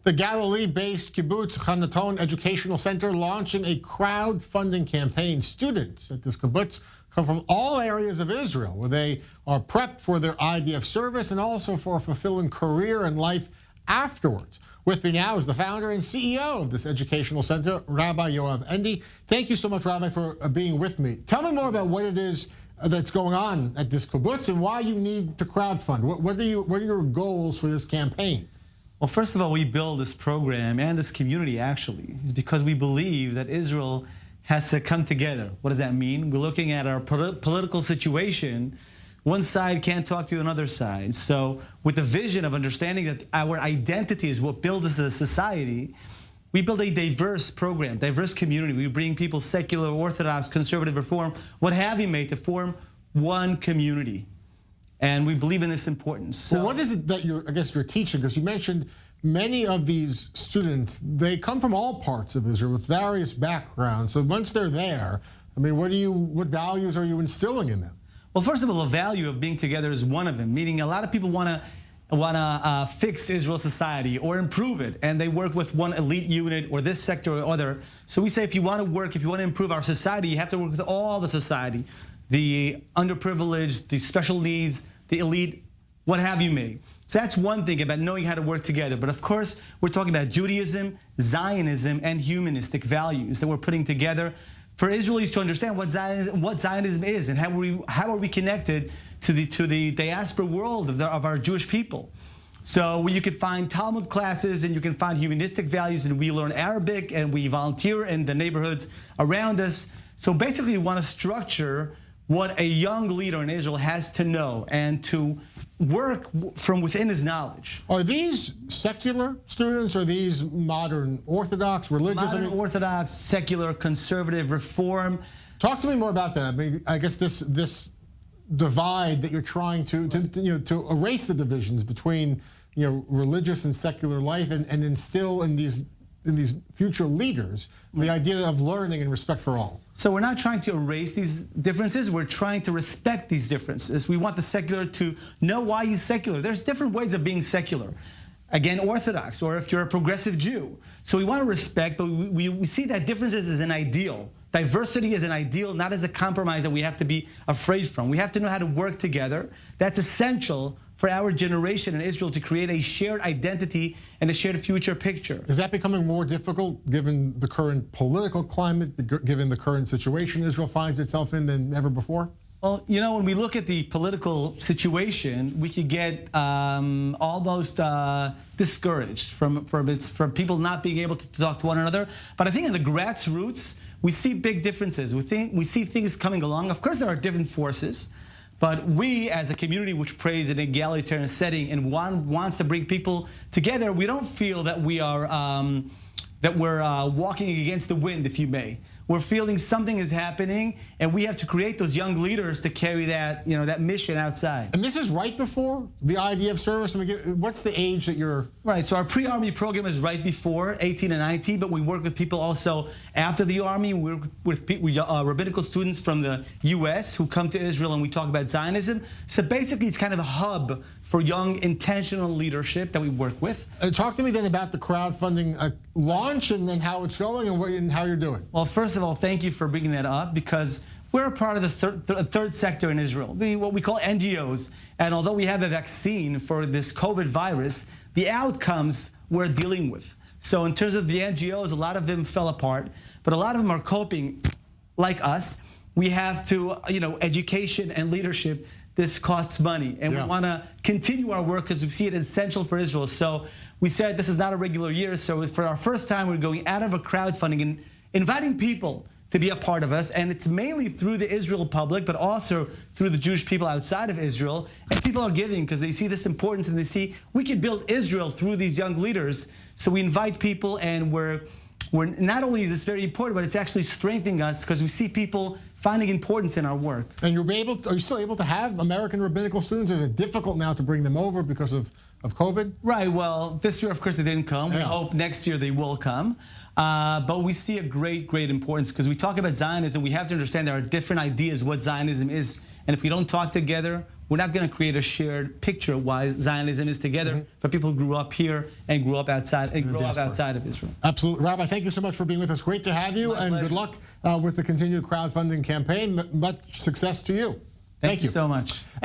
The Galilee-based kibbutz Hannaton Educational Center launching a crowdfunding campaign. Students at this kibbutz come from all areas of Israel, where they are prepped for their IDF service and also for a fulfilling career and life afterwards. With me now is the founder and CEO of this educational center, Rabbi Yoav Ende. Thank you so much, Rabbi, for being with me. Tell me more about what it is that's going on at this kibbutz and why you need to crowdfund. What are your goals for this campaign? Well, first of all, we build this program and this community actually is because we believe that Israel has to come together. What does that mean? We're looking at our political situation. One side can't talk to another side. So with the vision of understanding that our identity is what builds us as a society, we build a diverse program, diverse community. We bring people, secular, Orthodox, conservative, Reform, what have you, made to form one community. And we believe in this importance. So well, what is it that you're teaching? Because you mentioned many of these students, they come from all parts of Israel with various backgrounds. So once they're there, I mean, what values are you instilling in them? Well, first of all, the value of being together is one of them, meaning a lot of people want to fix Israel's society or improve it, and they work with one elite unit or this sector or other. So we say if you want to improve our society, you have to work with all the society, the underprivileged, the special needs, the elite, what have you made. So that's one thing about knowing how to work together. But of course, we're talking about Judaism, Zionism, and humanistic values that we're putting together for Israelis to understand what Zionism is and how are we connected to the diaspora world of our Jewish people. So you can find Talmud classes and you can find humanistic values, and we learn Arabic and we volunteer in the neighborhoods around us. So basically we want to structure what a young leader in Israel has to know and to work from within his knowledge. Are these secular students or are these modern Orthodox, religious? Modern Orthodox, secular, conservative, Reform. Talk to me more about that. I mean, I guess this divide that you're trying to erase the divisions between religious and secular life and instill in these future leaders the idea of learning and respect for all. So we're not trying to erase these differences, we're trying to respect these differences. We want the secular to know why he's secular. There's different ways of being secular. Again, Orthodox, or if you're a progressive Jew. So we want to respect, but we see that differences as an ideal. Diversity is an ideal, not as a compromise that we have to be afraid from. We have to know how to work together. That's essential for our generation in Israel to create a shared identity and a shared future picture. Is that becoming more difficult given the current political climate, given the current situation Israel finds itself in than ever before? Well, when we look at the political situation, we could get almost discouraged from people not being able to talk to one another. But I think in the grassroots, we see big differences. We see things coming along. Of course, there are different forces. But we, as a community which prays in an egalitarian setting and wants to bring people together, we don't feel that we're walking against the wind, if you may. We're feeling something is happening, and we have to create those young leaders to carry that, that mission outside. And this is right before the IDF service. I mean, what's the age that you're? Right. So our pre-army program is right before 18 and 19, but we work with people also after the army. We work with rabbinical students from the U.S. who come to Israel, and we talk about Zionism. So basically, it's kind of a hub for young, intentional leadership that we work with. Talk to me then about the crowdfunding launch and then how it's going and how you're doing. Well, first of all, thank you for bringing that up because we're a part of the third sector in Israel, what we call NGOs. And although we have a vaccine for this COVID virus, the outcomes we're dealing with. So in terms of the NGOs, a lot of them fell apart, but a lot of them are coping like us. We have to, education and leadership. This costs money, and we want to continue our work because we see it essential for Israel. So we said this is not a regular year, so for our first time, we're going out of a crowdfunding and inviting people to be a part of us, and it's mainly through the Israel public, but also through the Jewish people outside of Israel. And people are giving because they see this importance, and they see we can build Israel through these young leaders. So we invite people, and we're not only is this very important, but it's actually strengthening us because we see people finding importance in our work. And are you still able to have American rabbinical students? Is it difficult now to bring them over because of COVID? Right, well, this year, of course, they didn't come. We hope next year they will come. But we see a great importance because we talk about Zionism. We have to understand there are different ideas what Zionism is And if we don't talk together, we're not going to create a shared picture why Zionism is together for people who grew up here and grew up outside of Israel. Absolutely. Rabbi, thank you so much for being with us. Great to have you. My and pleasure. Good luck with the continued crowdfunding campaign. Much success to you. Thank you so much.